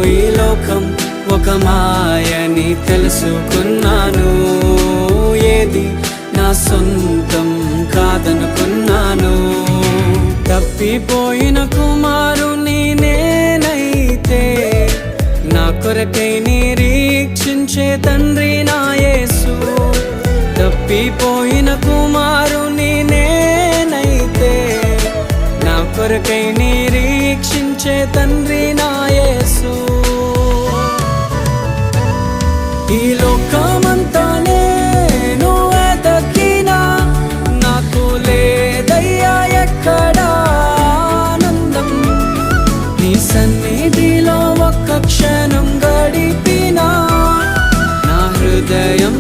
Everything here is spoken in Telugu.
ఈ లోకం ఒక మాయని తెలుసుకున్నాను. ఏది నా సొంతం కాదనుకున్నాను. తప్పిపోయిన కుమారుని నేనైతే నా కొరకై నిరీక్షించే తండ్రి నా యేసు. తప్పిపోయిన కుమారుని నేనైతే నా కొరకై నిరీక్షించే తండ్రి నా యేసు. ఈ లోకమంతా నేను వెతకినా నాకు లేదయ్యా ఎక్కడా ఆనందం. నీ సన్నిధిలో ఒక్క క్షణం గడిపినా నా హృదయం